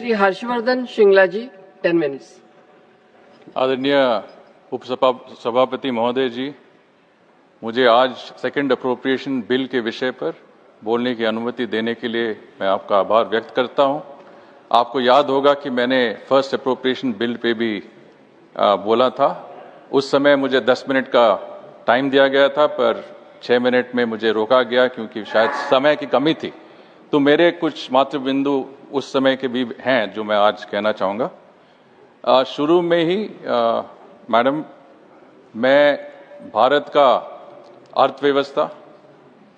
Shri Harshvardhan Shringla ji, 10 minutes. आदरणीय उपसभापति महोदय जी, मुझे आज सेकंड अप्रोप्रिएशन बिल के विषय पर बोलने की अनुमति देने के लिए मैं आपका आभार व्यक्त करता हूं। आपको याद होगा कि मैंने फर्स्ट अप्रोप्रिएशन बिल पे भी बोला था। उस समय मुझे 10 मिनट का टाइम दिया गया था, पर 6 मिनट में मुझे रोका गया क्योंकि शायद समय की कमी थी। तो मेरे कुछ मात्र बिंदु उस समय के भी हैं जो मैं आज कहना चाहूँगा। शुरू में ही मैडम, मैं भारत का अर्थव्यवस्था,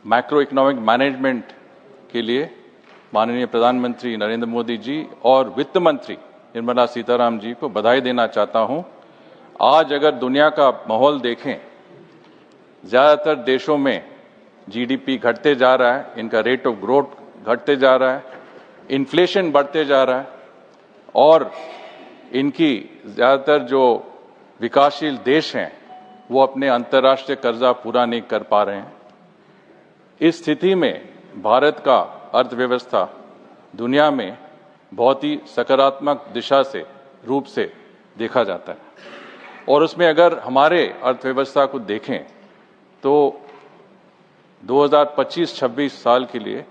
मैक्रो इकोनॉमिक मैनेजमेंट के लिए माननीय प्रधानमंत्री नरेंद्र मोदी जी और वित्त मंत्री निर्मला सीताराम जी को बधाई देना चाहता हूं। आज अगर दुनिया का माहौल देखें, ज़्यादातर देशों में जीडीपी घटते जा रहा है, इनका रेट ऑफ ग्रोथ घटते जा रहा है, इन्फ्लेशन बढ़ते जा रहा है और इनकी ज़्यादातर जो विकासशील देश हैं वो अपने अंतर्राष्ट्रीय कर्जा पूरा नहीं कर पा रहे हैं। इस स्थिति में भारत का अर्थव्यवस्था दुनिया में बहुत ही सकारात्मक दिशा से रूप से देखा जाता है और उसमें अगर हमारे अर्थव्यवस्था को देखें तो 2025-26 साल के लिए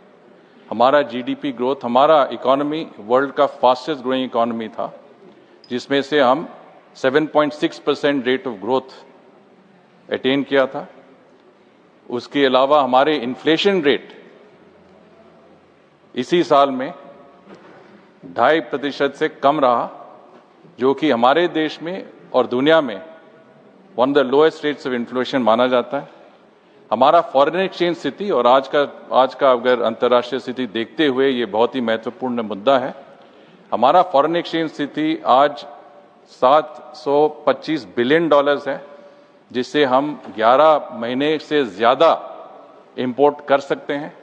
हमारा जीडीपी ग्रोथ, हमारा इकोनॉमी वर्ल्ड का फास्टेस्ट ग्रोइंग इकोनॉमी था, जिसमें से हम 7.6% रेट ऑफ ग्रोथ अटेन किया था। उसके अलावा हमारे इन्फ्लेशन रेट इसी साल में 2.5% से कम रहा, जो कि हमारे देश में और दुनिया में one of the lowest rates of inflation माना जाता है। हमारा फॉरेन एक्सचेंज स्थिति और आज का अगर अंतर्राष्ट्रीय स्थिति देखते हुए ये बहुत ही महत्वपूर्ण मुद्दा है। हमारा फॉरेन एक्सचेंज स्थिति आज $725 बिलियन है, जिससे हम 11 महीने से ज़्यादा इंपोर्ट कर सकते हैं।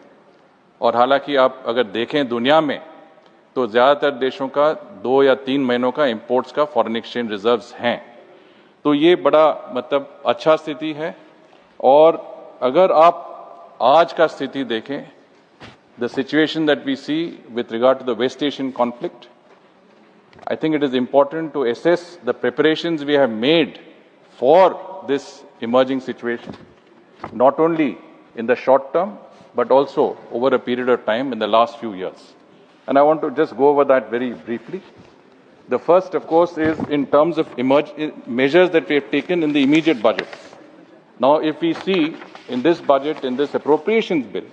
और हालांकि आप अगर देखें दुनिया में तो ज़्यादातर देशों का 2 या 3 महीनों का इंपोर्ट्स का फॉरेन एक्सचेंज रिजर्व्स हैं। तो ये बड़ा मतलब अच्छा स्थिति है। और अगर आप आज का स्थिति देखें, the situation that we see with regard to the West Asian conflict, I think it is important to assess the preparations we have made for this emerging situation, not only in the short term, but also over a period of time in the last few years. And I want to just go over that very briefly. The first, of course, is in terms of measures that we have taken in the immediate budget. Now, if we see in this budget, in this appropriations bill,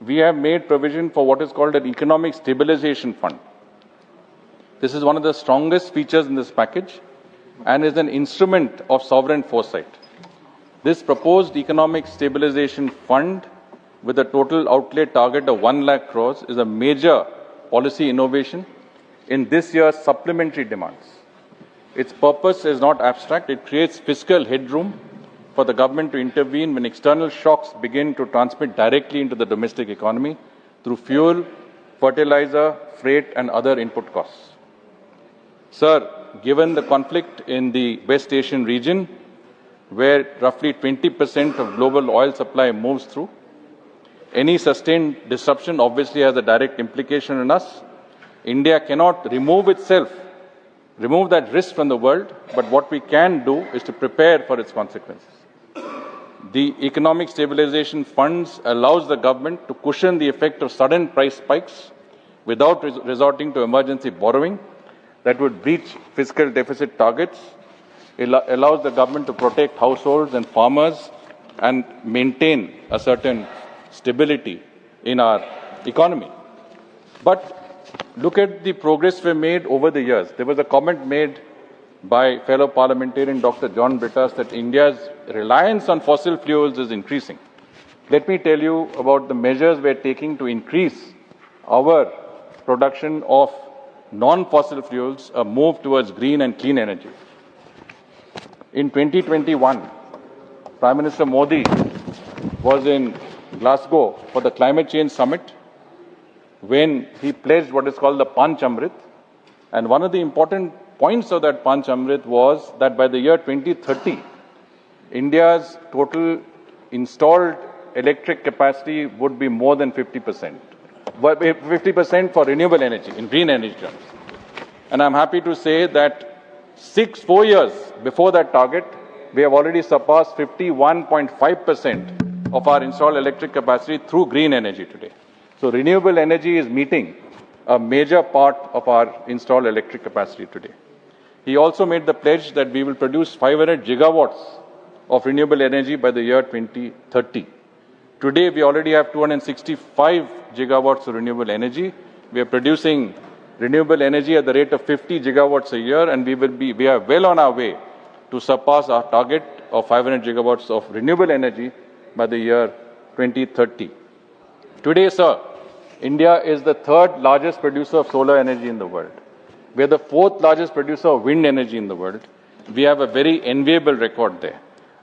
we have made provision for what is called an economic stabilization fund. This is one of the strongest features in this package and is an instrument of sovereign foresight. This proposed economic stabilization fund with a total outlay target of 1 lakh crores is a major policy innovation in this year's supplementary demands. Its purpose is not abstract. It creates fiscal headroom for the government to intervene when external shocks begin to transmit directly into the domestic economy through fuel, fertilizer, freight and other input costs. Sir, given the conflict in the West Asian region, where roughly 20% of global oil supply moves through, any sustained disruption obviously has a direct implication on us. India cannot remove that risk from the world, but what we can do is to prepare for its consequences. The economic stabilization funds allows the government to cushion the effect of sudden price spikes without resorting to emergency borrowing that would breach fiscal deficit targets. It allows the government to protect households and farmers and maintain a certain stability in our economy. But look at the progress we've made over the years. There was a comment made by fellow parliamentarian Dr. John Brittas that India's reliance on fossil fuels is increasing. Let me tell you about the measures we're taking to increase our production of non-fossil fuels, a move towards green and clean energy. In 2021, Prime Minister Modi was in Glasgow for the Climate Change Summit when he pledged what is called the Panch Amrit. And one of the important points of that Panch Amrit was that by the year 2030, India's total installed electric capacity would be more than 50%. 50% for renewable energy, in green energy terms. And I'm happy to say that 4 years before that target, we have already surpassed 51.5% of our installed electric capacity through green energy today. So renewable energy is meeting a major part of our installed electric capacity today. He also made the pledge that we will produce 500 gigawatts of renewable energy by the year 2030. Today, we already have 265 gigawatts of renewable energy. We are producing renewable energy at the rate of 50 gigawatts a year, and we are well on our way to surpass our target of 500 gigawatts of renewable energy by the year 2030. Today, sir, India is the third largest producer of solar energy in the world. We are the fourth largest producer of wind energy in the world. We have a very enviable record there.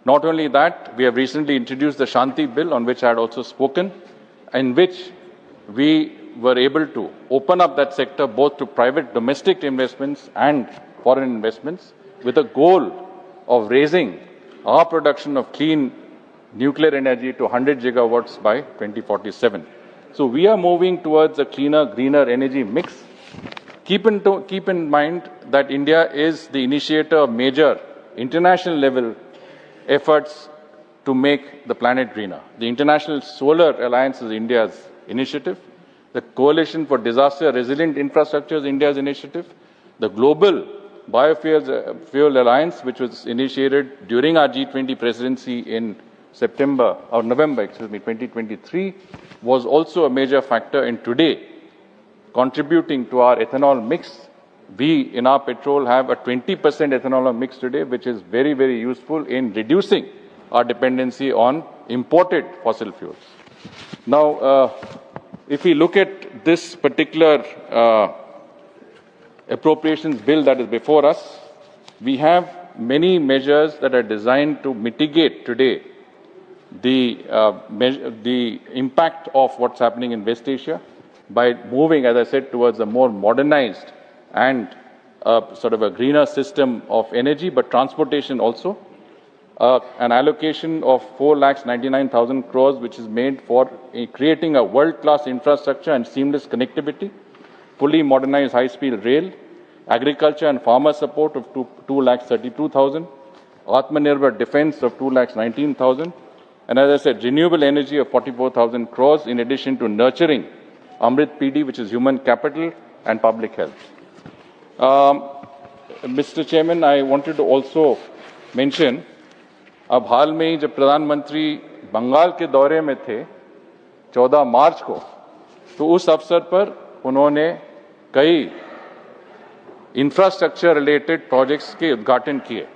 Not only that, we have recently introduced the Shanti Bill, on which I had also spoken, in which we were able to open up that sector both to private domestic investments and foreign investments, with a goal of raising our production of clean nuclear energy to 100 gigawatts by 2047. So we are moving towards a cleaner, greener energy mix. Keep in mind that India is the initiator of major international level efforts to make the planet greener. The International Solar Alliance is India's initiative. The Coalition for Disaster Resilient Infrastructure is India's initiative. The Global Biofuel Alliance, which was initiated during our G20 presidency in November 2023, was also a major factor in today contributing to our ethanol mix. We, in our petrol, have a 20% ethanol mix today, which is very, very useful in reducing our dependency on imported fossil fuels. Now, if we look at this particular appropriations bill that is before us, we have many measures that are designed to mitigate today the impact of what's happening in West Asia by moving, as I said, towards a more modernized and sort of a greener system of energy, but transportation also. An allocation of 4,99,000 crores, which is made for creating a world-class infrastructure and seamless connectivity, fully modernized high-speed rail, agriculture and farmer support of 2,32,000, Atmanirbhar defense of 2,19,000, and as I said, renewable energy of 44,000 crores, in addition to nurturing Amrit PD, which is human capital, and public health. Mr. Chairman, I wanted to also mention, अब हाल में ही जब प्रधानमंत्री बंगाल के दौरे में थे 14 मार्च को, तो उस अवसर पर उन्होंने कई इंफ्रास्ट्रक्चर रिलेटेड प्रोजेक्ट्स के उद्घाटन किए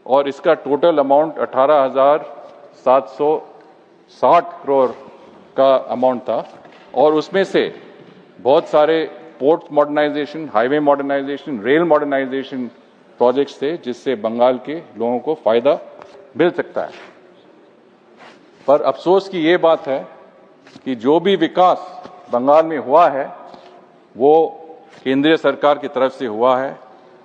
और इसका टोटल अमाउंट 18,760 करोड़ का अमाउंट था और उसमें से बहुत सारे port modernisation, highway modernisation, rail modernisation projects थे जिससे बंगाल के लोगों को फायदा मिल सकता है। पर अफसोस की ये बात है कि जो भी विकास बंगाल में हुआ है वो केंद्रीय सरकार की तरफ से हुआ है,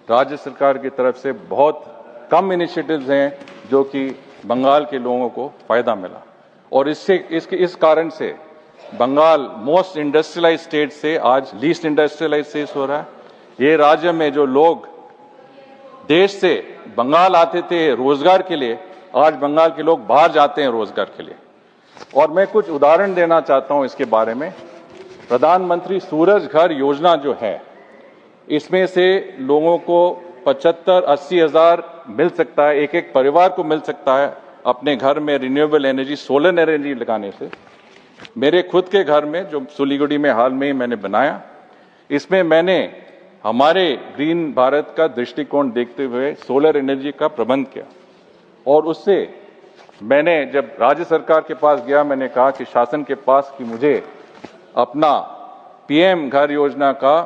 राज्य सरकार की तरफ से बहुत कम इनिशिएटिव्स हैं जो कि बंगाल के लोगों को फायदा मिला और इस कारण से बंगाल मोस्ट इंडस्ट्रियलाइज स्टेट से आज लीस्ट इंडस्ट्रियलाइज स्टेट हो रहा है। ये राज्य में जो लोग देश से बंगाल आते थे रोजगार के लिए, आज बंगाल के लोग बाहर जाते हैं रोजगार के लिए। और मैं कुछ उदाहरण देना चाहता हूं इसके बारे में। प्रधानमंत्री सूरज घर योजना जो है, इसमें से लोगों को 75-80 हजार मिल सकता है, एक एक परिवार को मिल सकता है अपने घर में रिन्यूएबल एनर्जी, सोलर एनर्जी लगाने से। मेरे खुद के घर में जो सिलीगुड़ी में हाल में ही मैंने बनाया, इसमें मैंने हमारे ग्रीन भारत का दृष्टिकोण देखते हुए सोलर एनर्जी का प्रबंध किया और उससे मैंने जब राज्य सरकार के पास गया, मैंने कहा कि शासन के पास कि मुझे अपना पीएम घर योजना का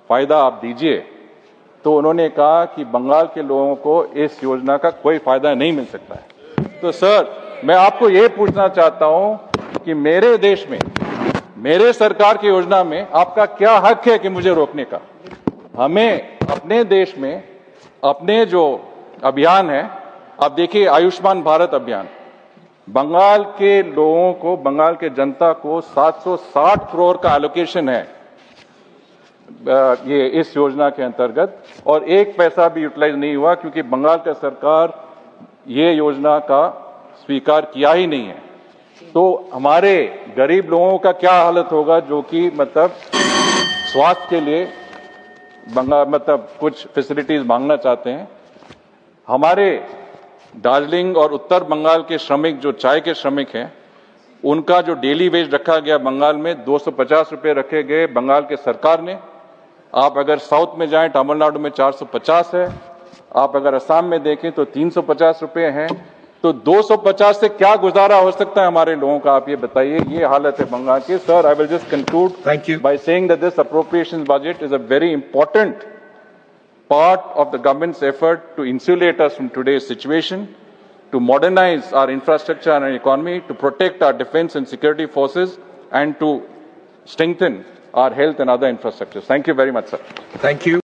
फायदा आप दीजिए, तो उन्होंने कहा कि बंगाल के लोगों को इस योजना का कोई फायदा नहीं मिल सकता है। तो सर, मैं आपको ये पूछना चाहता हूं कि मेरे देश में, मेरे सरकार की योजना में आपका क्या हक है कि मुझे रोकने का? हमें अपने देश में अपने जो अभियान है, आप देखिए आयुष्मान भारत अभियान, बंगाल के लोगों को, बंगाल के जनता को 760 करोड़ का एलोकेशन है ये इस योजना के अंतर्गत, और एक पैसा भी यूटिलाइज नहीं हुआ क्योंकि बंगाल का सरकार ये योजना का स्वीकार किया ही नहीं है। तो हमारे गरीब लोगों का क्या हालत होगा जो कि मतलब स्वास्थ्य के लिए मतलब कुछ फैसिलिटीज मांगना चाहते हैं। हमारे दार्जिलिंग और उत्तर बंगाल के श्रमिक जो चाय के श्रमिक हैं, उनका जो डेली वेज रखा गया बंगाल में 250 रुपये रखे गए बंगाल के सरकार ने। आप अगर साउथ में जाएं, तमिलनाडु में 450 है, आप अगर असम में देखें तो 350 रुपये हैं। तो 250 से क्या गुजारा हो सकता है हमारे लोगों का, आप ये बताइए। ये हालत है बंगाल की। Sir, I will just conclude by saying that this appropriation budget is a very important part of the government's effort to insulate us from today's situation, to modernize our infrastructure and our economy, to protect our defense and security forces, and to strengthen our health and other infrastructures. Thank you very much, sir. Thank you.